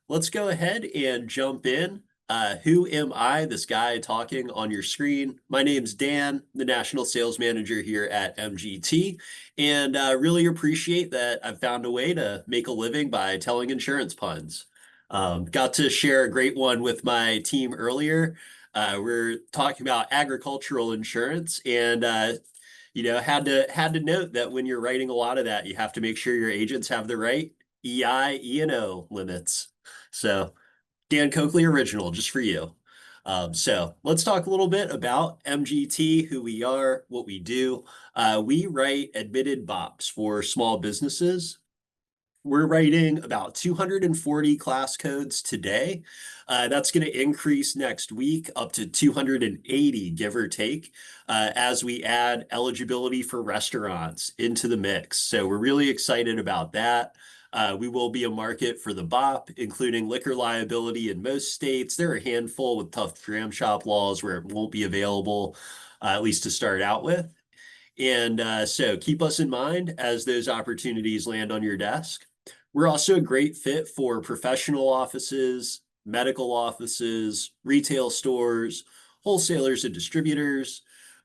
let's go ahead and jump in. Who am I, this guy talking on your screen? My name's Dan, the National Sales Manager here at MGT, and really appreciate that I've found a way to make a living by telling insurance puns. Got to share a great one with my team earlier. We're talking about agricultural insurance, and had to note that when you're writing a lot of that, you have to make sure your agents have the right EI, E&O limits. So Dan Coakley original, just for you. So let's talk a little bit about MGT, who we are, what we do. We write admitted BOPs for small businesses. We're writing about 240 class codes today. That's going to increase next week up to 280, give or take, as we add eligibility for restaurants into the mix. So we're really excited about that. We will be a market for the BOP, including liquor liability in most states. There are a handful with tough dram shop laws where it won't be available, at least to start out with. And so keep us in mind as those opportunities land on your desk. We're also a great fit for professional offices, medical offices, retail stores, wholesalers and distributors,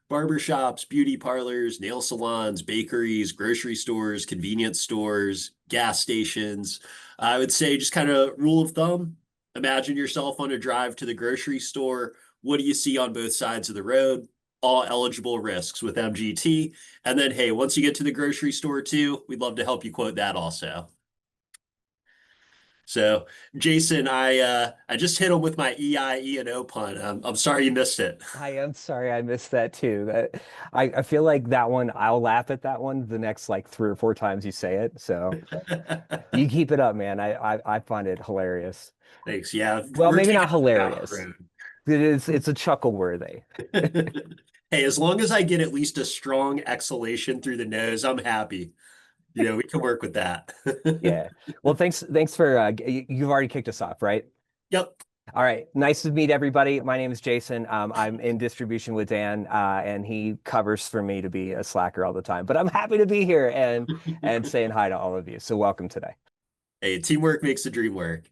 barbershops, beauty parlors, nail salons, bakeries, grocery stores, convenience stores, gas stations. I would say just kind of rule of thumb, imagine yourself on a drive to the grocery store. What do you see on both sides of the road? All eligible risks with MGT. And then, hey, once you get to the grocery store too, we'd love to help you quote that also. So, Jason, I just hit him with my E-I-E-N-O pun. I'm sorry you missed it. I am sorry I missed that too. I feel like that one, I'll laugh at that one the next like 3 or 4 times you say it. So you keep it up, man. I find it hilarious. Thanks. Yeah, Well, we're maybe taking not it down the hilarious. It's a chuckle worthy. road. Hey, as long as I get at least a strong exhalation through the nose, I'm happy. We can work with that. Yeah. Well, thanks for you've already kicked us off, right? Yep. All right. Nice to meet everybody. My name is Jason. I'm in distribution with Dan, and he covers for me to be a slacker all the time. But I'm happy to be here and saying hi to all of you. So welcome today. Hey, teamwork makes the dream work.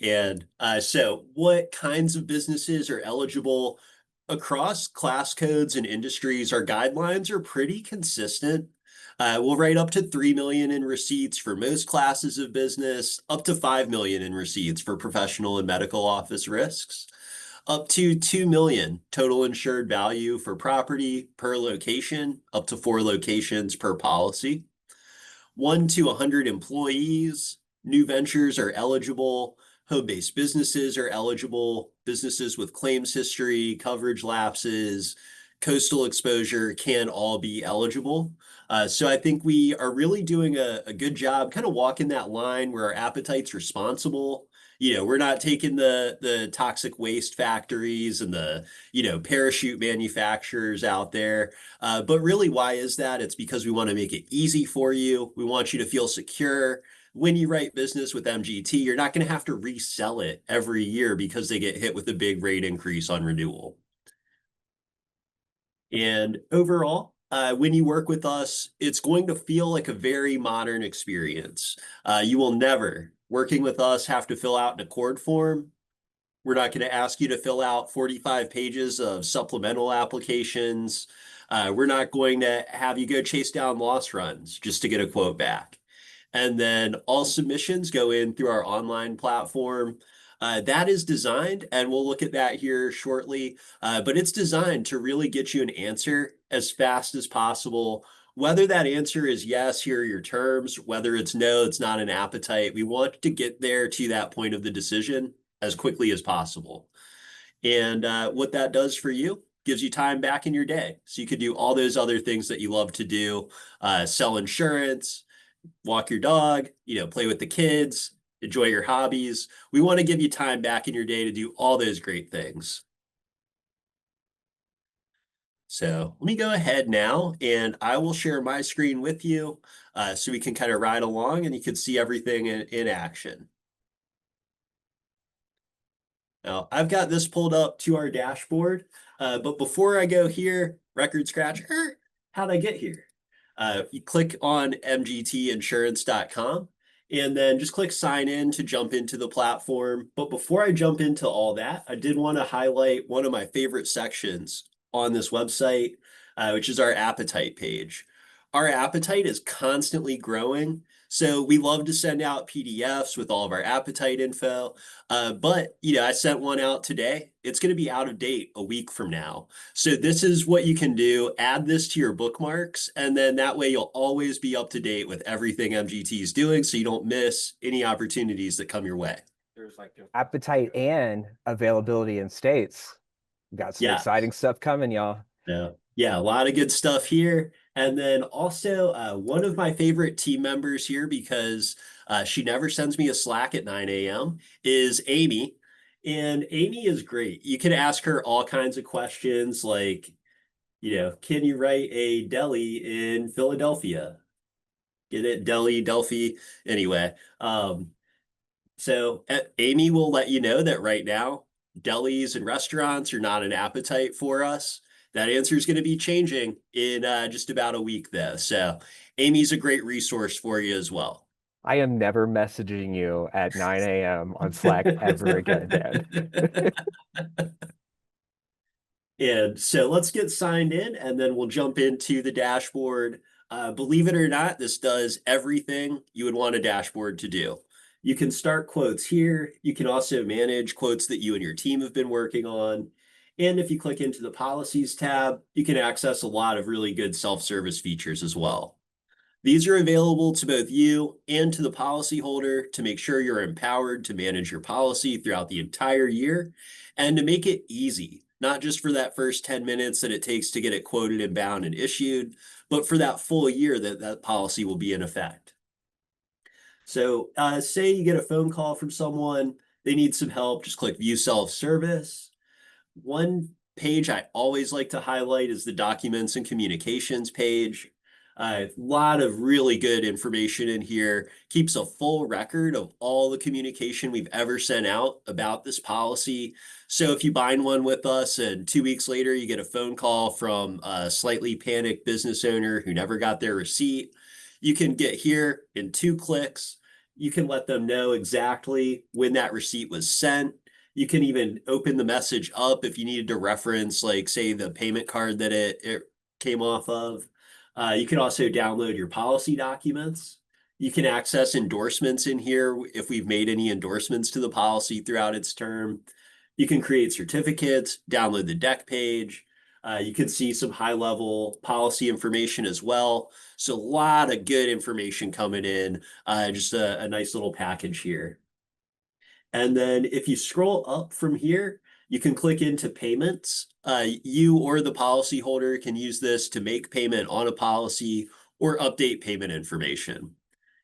And so, what kinds of businesses are eligible across class codes and industries? Our guidelines are pretty consistent. We'll write up to 3 million in receipts for most classes of business, up to 5 million in receipts for professional and medical office risks, up to 2 million total insured value for property per location, up to 4 locations per policy, 1 to 100 employees. New ventures are eligible. Home-based businesses are eligible. Businesses with claims history, coverage lapses, coastal exposure can all be eligible. So I think we are really doing a good job kind of walking that line where our appetite's responsible. We're not taking the toxic waste factories and the, parachute manufacturers out there. But really, why is that? It's because we want to make it easy for you. We want you to feel secure. When you write business with MGT, you're not going to have to resell it every year because they get hit with a big rate increase on renewal. And overall, when you work with us, it's going to feel like a very modern experience. You will never, working with us, have to fill out an accord form. We're not going to ask you to fill out 45 pages of supplemental applications. We're not going to have you go chase down loss runs just to get a quote back. And then all submissions go in through our online platform. That is designed, and we'll look at that here shortly, but it's designed to really get you an answer as fast as possible. Whether that answer is yes, here are your terms, whether it's no, it's not an appetite. We want to get there to that point of the decision as quickly as possible. And what that does for you gives you time back in your day. So you could do all those other things that you love to do, sell insurance, walk your dog, play with the kids, enjoy your hobbies. We want to give you time back in your day to do all those great things. So let me go ahead now and I will share my screen with you so we can kind of ride along and you can see everything in action. Now, I've got this pulled up to our dashboard, but before I go here, record scratcher, how'd I get here? You click on mgtinsurance.com and then just click sign in to jump into the platform. But before I jump into all that, I did want to highlight one of my favorite sections on this website, which is our appetite page. Our appetite is constantly growing. So we love to send out PDFs with all of our appetite info. But I sent one out today. It's going to be out of date a week from now. So this is what you can do. Add this to your bookmarks, and then that way you'll always be up to date with everything MGT is doing, so you don't miss any opportunities that come your way. Appetite and availability in states. Got some Yeah. exciting stuff coming, y'all. Yeah, a lot of good stuff here. And then also one of my favorite team members here, because she never sends me a Slack at 9 a.m., is Amy. And Amy is great. You can ask her all kinds of questions like, can you write a deli in Philadelphia? Get it? Deli, Delphi. Anyway, so Amy will let you know that right now, delis and restaurants are not an appetite for us. That answer is going to be changing in just about a week, though. So Amy's a great resource for you as well. I am never messaging you at 9 a.m. on Slack ever again, Dan. And so let's get signed in, and then we'll jump into the dashboard. Believe it or not, this does everything you would want a dashboard to do. You can start quotes here. You can also manage quotes that you and your team have been working on. And if you click into the policies tab, you can access a lot of really good self-service features as well. These are available to both you and to the policyholder to make sure you're empowered to manage your policy throughout the entire year and to make it easy, not just for that first 10 minutes that it takes to get it quoted and bound and issued, but for that full year that that policy will be in effect. So say you get a phone call from someone, they need some help, just click View Self-Service. One page I always like to highlight is the Documents and Communications page. A lot of really good information in here, keeps a full record of all the communication we've ever sent out about this policy. So if you bind one with us and 2 weeks later you get a phone call from a slightly panicked business owner who never got their receipt, you can get here in 2 clicks. You can let them know exactly when that receipt was sent. You can even open the message up if you needed to reference, like, say, the payment card that it came off of. You can also download your policy documents. You can access endorsements in here if we've made any endorsements to the policy throughout its term. You can create certificates, download the deck page. You can see some high-level policy information as well. So a lot of good information coming in, just a nice little package here. And then if you scroll up from here, you can click into payments. You or the policyholder can use this to make payment on a policy or update payment information.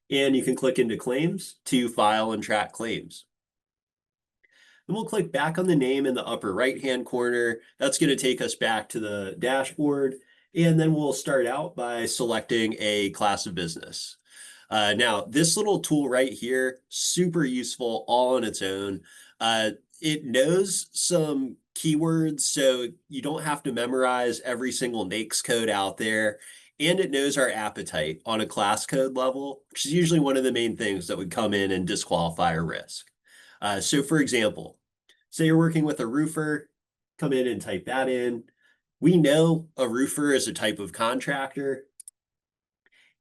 And you can click into claims to file and track claims. Then we'll click back on the name in the upper right-hand corner. That's going to take us back to the dashboard. And then we'll start out by selecting a class of business. Now, this little tool right here, super useful all on its own. It knows some keywords, so you don't have to memorize every single NAICS code out there. And it knows our appetite on a class code level, which is usually one of the main things that would come in and disqualify a risk. So for example, say you're working with a roofer, come in and type that in. We know a roofer is a type of contractor.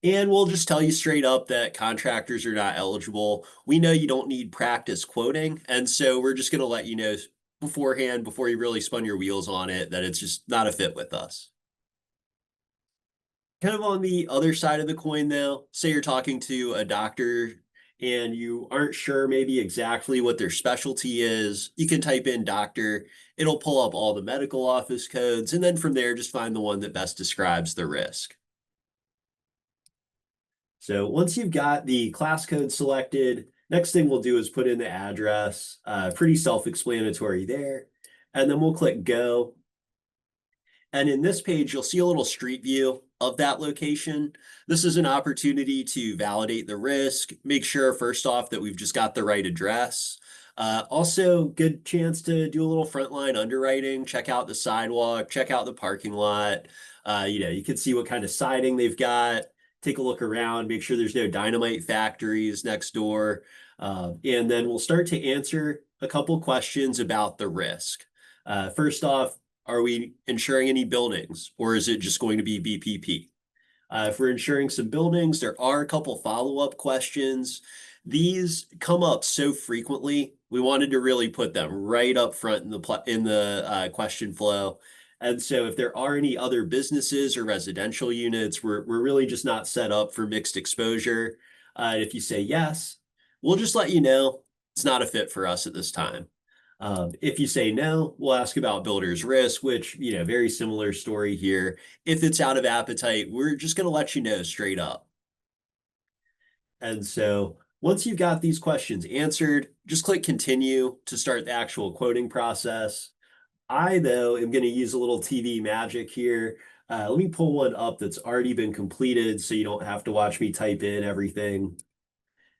And we'll just tell you straight up that contractors are not eligible. We know you don't need practice quoting. And so we're just going to let you know beforehand, before you really spun your wheels on it, that it's just not a fit with us. Kind of on the other side of the coin, though, say you're talking to a doctor and you aren't sure maybe exactly what their specialty is, you can type in doctor. It'll pull up all the medical office codes. And then from there, just find the one that best describes the risk. So once you've got the class code selected, next thing we'll do is put in the address, pretty self-explanatory there. And then we'll click go. And in this page, you'll see a little street view of that location. This is an opportunity to validate the risk, make sure first off that we've just got the right address. Also, good chance to do a little frontline underwriting, check out the sidewalk, check out the parking lot. You can see what kind of siding they've got, take a look around, make sure there's no dynamite factories next door. And then we'll start to answer a couple questions about the risk. First off, are we insuring any buildings, or is it just going to be BPP? If we're insuring some buildings, there are a couple follow-up questions. These come up so frequently, we wanted to really put them right up front in the question flow. And so if there are any other businesses or residential units, we're really just not set up for mixed exposure. If you say yes, we'll just let you know it's not a fit for us at this time. If you say no, we'll ask about builder's risk, which, very similar story here. If it's out of appetite, we're just going to let you know straight up. And so once you've got these questions answered, just click continue to start the actual quoting process. I, though, am going to use a little TV magic here. Let me pull one up that's already been completed so you don't have to watch me type in everything.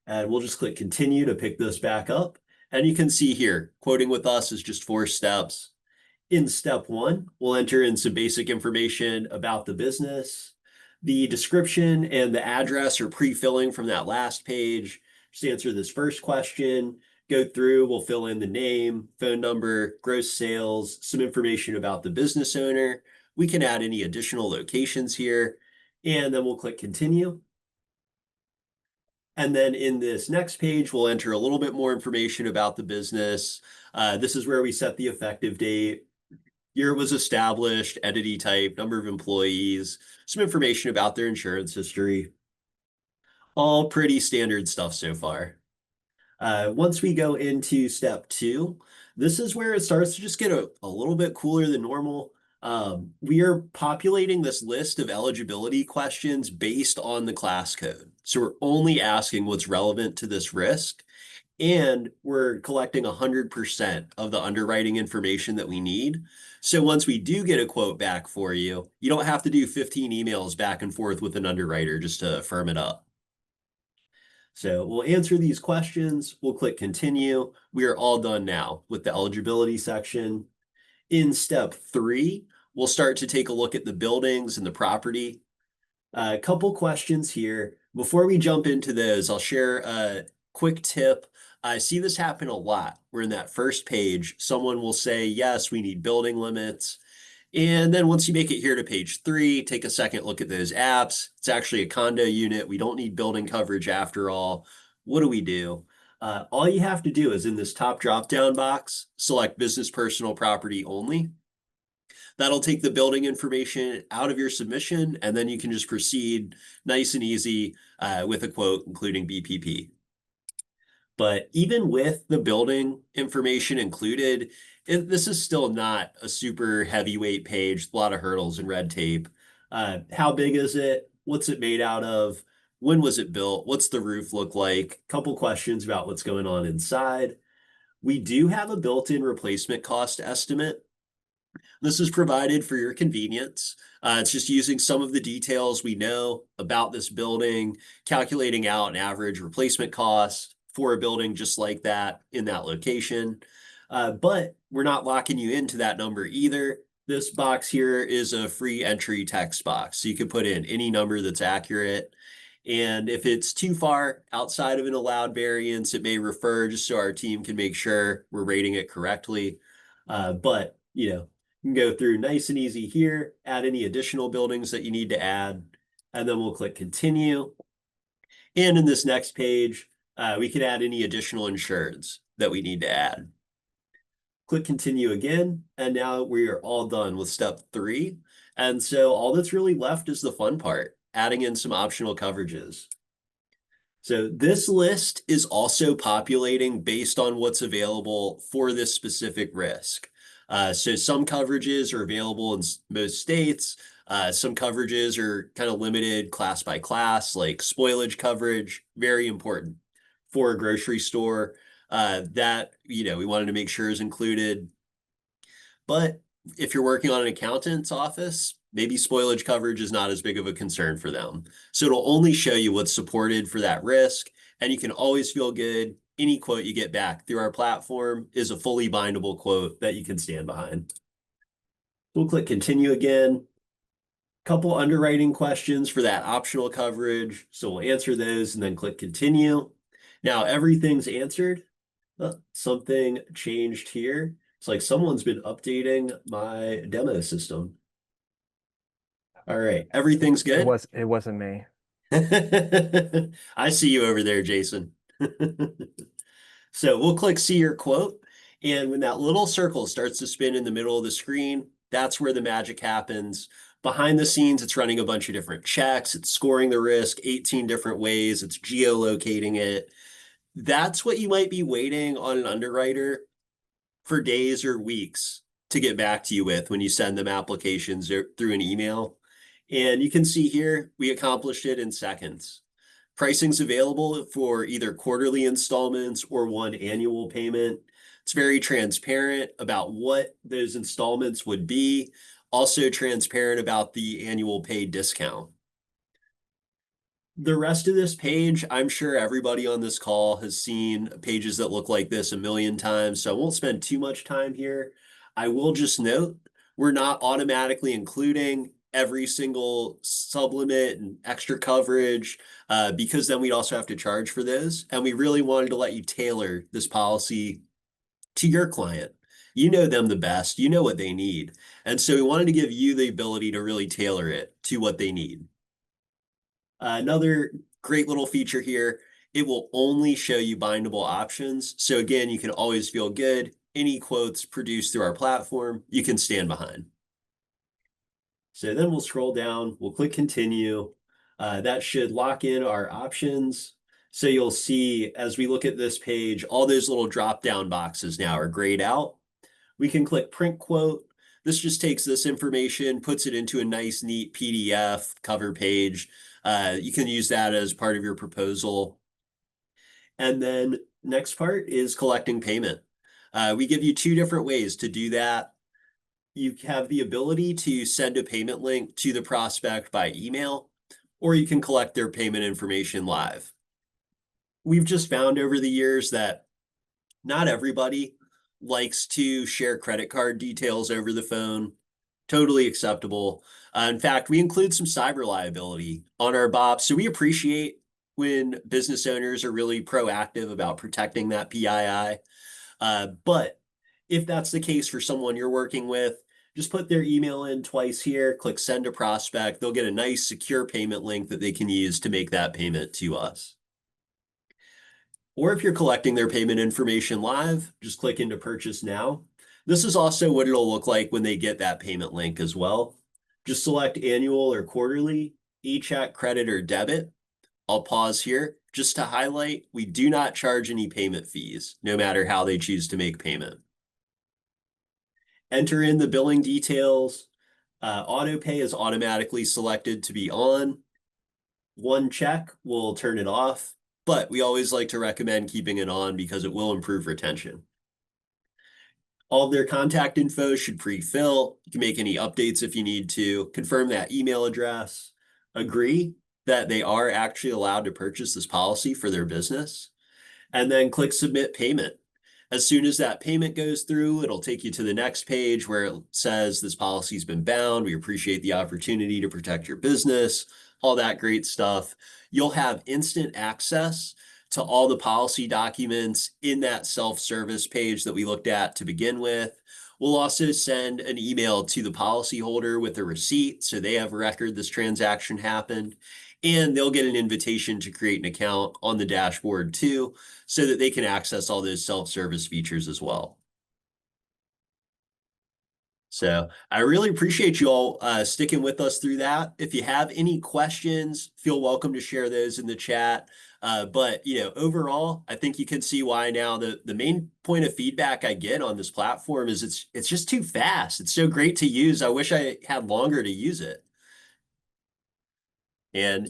And we'll just click continue to pick this back up. And you can see here, quoting with us is just 4 steps. In step 1, we'll enter in some basic information about the business. The description and the address are pre-filling from that last page. Just answer this first question, go through, we'll fill in the name, phone number, gross sales, some information about the business owner. We can add any additional locations here, and then we'll click continue. And then in this next page, we'll enter a little bit more information about the business. This is where we set the effective date, year it was established, entity type, number of employees, some information about their insurance history. All pretty standard stuff so far. Once we go into step 2, this is where it starts to just get a little bit cooler than normal. We are populating this list of eligibility questions based on the class code. So we're only asking what's relevant to this risk, and we're collecting 100% of the underwriting information that we need. So once we do get a quote back for you, you don't have to do 15 emails back and forth with an underwriter just to firm it up. So we'll answer these questions. We'll click continue. We are all done now with the eligibility section. In step 3, we'll start to take a look at the buildings and the property. A couple questions here. Before we jump into those, I'll share a quick tip. I see this happen a lot, where in that first page, someone will say, yes, we need building limits. And then once you make it here to page 3, take a second look at those apps. It's actually a condo unit. We don't need building coverage after all. What do we do? All you have to do is in this top drop-down box, select business personal property only. That'll take the building information out of your submission, and then you can just proceed nice and easy with a quote, including BPP. But even with the building information included, this is still not a super heavyweight page, a lot of hurdles and red tape. How big is it? What's it made out of? When was it built? What's the roof look like? Couple questions about what's going on inside. We do have a built-in replacement cost estimate. This is provided for your convenience. It's just using some of the details we know about this building, calculating out an average replacement cost for a building just like that in that location. But we're not locking you into that number either. This box here is a free entry text box, so you can put in any number that's accurate. And if it's too far outside of an allowed variance, it may refer just so our team can make sure we're rating it correctly. But, you can go through nice and easy here, add any additional buildings that you need to add, and then we'll click continue. And in this next page, we can add any additional insureds that we need to add. Click continue again, and now we are all done with step 3. And so all that's really left is the fun part, adding in some optional coverages. So this list is also populating based on what's available for this specific risk. So some coverages are available in most states. Some coverages are kind of limited class by class, like spoilage coverage, very important for a grocery store. That, we wanted to make sure is included. But if you're working on an accountant's office, maybe spoilage coverage is not as big of a concern for them. So it'll only show you what's supported for that risk, and you can always feel good. Any quote you get back through our platform is a fully bindable quote that you can stand behind. We'll click continue again. Couple underwriting questions for that optional coverage. So we'll answer those and then click continue. Now everything's answered. Something changed here. It's like someone's been updating my demo system. All right, everything's good. It wasn't me. I see you over there, Jason. So we'll click see your quote. And when that little circle starts to spin in the middle of the screen, that's where the magic happens. Behind the scenes, it's running a bunch of different checks. It's scoring the risk 18 different ways. It's geolocating it. That's what you might be waiting on an underwriter for days or weeks to get back to you with when you send them applications through an email. And you can see here, we accomplished it in seconds. Pricing's available for either quarterly installments or one annual payment. It's very transparent about what those installments would be, also transparent about the annual pay discount. The rest of this page, I'm sure everybody on this call has seen pages that look like this a million times, so I won't spend too much time here. I will just note, we're not automatically including every single sublimit and extra coverage because then we'd also have to charge for those. And we really wanted to let you tailor this policy to your client. You know them the best, you know what they need. And so we wanted to give you the ability to really tailor it to what they need. Another great little feature here, it will only show you bindable options. So again, you can always feel good. Any quotes produced through our platform, you can stand behind. So then we'll scroll down, we'll click continue. That should lock in our options. So you'll see as we look at this page, all those little drop-down boxes now are grayed out. We can click print quote. This just takes this information, puts it into a nice, neat PDF cover page. You can use that as part of your proposal. And then next part is collecting payment. We give you two different ways to do that. You have the ability to send a payment link to the prospect by email, or you can collect their payment information live. We've just found over the years that not everybody likes to share credit card details over the phone. Totally acceptable. In fact, we include some cyber liability on our BOP. So we appreciate when business owners are really proactive about protecting that PII. But if that's the case for someone you're working with, just put their email in twice here, click send to prospect. They'll get a nice secure payment link that they can use to make that payment to us. Or if you're collecting their payment information live, just click into purchase now. This is also what it'll look like when they get that payment link as well. Just select annual or quarterly, e-check, credit, or debit. I'll pause here just to highlight, we do not charge any payment fees, no matter how they choose to make payment. Enter in the billing details. Auto pay is automatically selected to be on. One check will turn it off, but we always like to recommend keeping it on because it will improve retention. All of their contact info should pre-fill. You can make any updates if you need to. Confirm that email address. Agree that they are actually allowed to purchase this policy for their business. And then click submit payment. As soon as that payment goes through, it'll take you to the next page where it says this policy's been bound. We appreciate the opportunity to protect your business, all that great stuff. You'll have instant access to all the policy documents in that self-service page that we looked at to begin with. We'll also send an email to the policyholder with a receipt so they have a record this transaction happened. And they'll get an invitation to create an account on the dashboard too, so that they can access all those self-service features as well. So I really appreciate you all sticking with us through that. If you have any questions, feel welcome to share those in the chat. But overall, I think you can see why now the main point of feedback I get on this platform is it's just too fast. It's so great to use. I wish I had longer to use it. And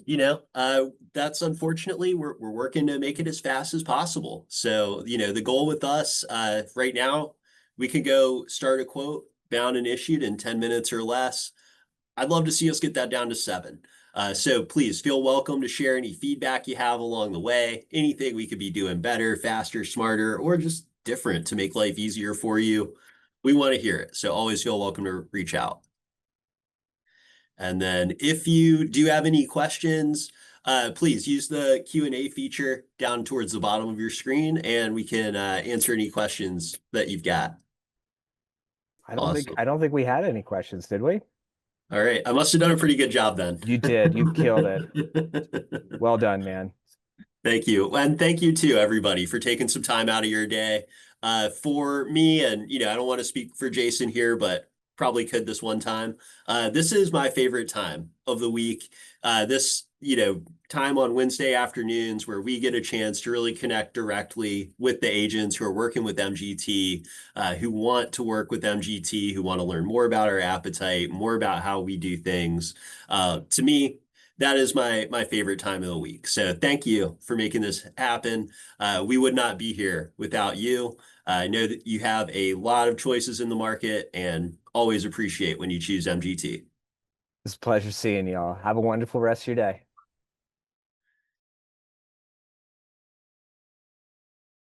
that's unfortunately we're working to make it as fast as possible. So the goal with us right now, we can go start a quote, bound and issued in 10 minutes or less. I'd love to see us get that down to 7. So please feel welcome to share any feedback you have along the way, anything we could be doing better, faster, smarter, or just different to make life easier for you. We want to hear it. So always feel welcome to reach out. And then if you do have any questions, please use the Q&A feature down towards the bottom of your screen, and we can answer any questions that you've got. Awesome. I don't think we had any questions, did we? All right. I must have done a pretty good job then. You did. You killed it. Well done, man. Thank you. And thank you too, everybody, for taking some time out of your day. For me, and I don't want to speak for Jason here, but probably could this one time. This is my favorite time of the week. This, time on Wednesday afternoons where we get a chance to really connect directly with the agents who are working with MGT, who want to work with MGT, who want to learn more about our appetite, more about how we do things. To me, that is my favorite time of the week. So thank you for making this happen. We would not be here without you. I know that you have a lot of choices in the market and always appreciate when you choose MGT. It's a pleasure seeing y'all. Have a wonderful rest of your day.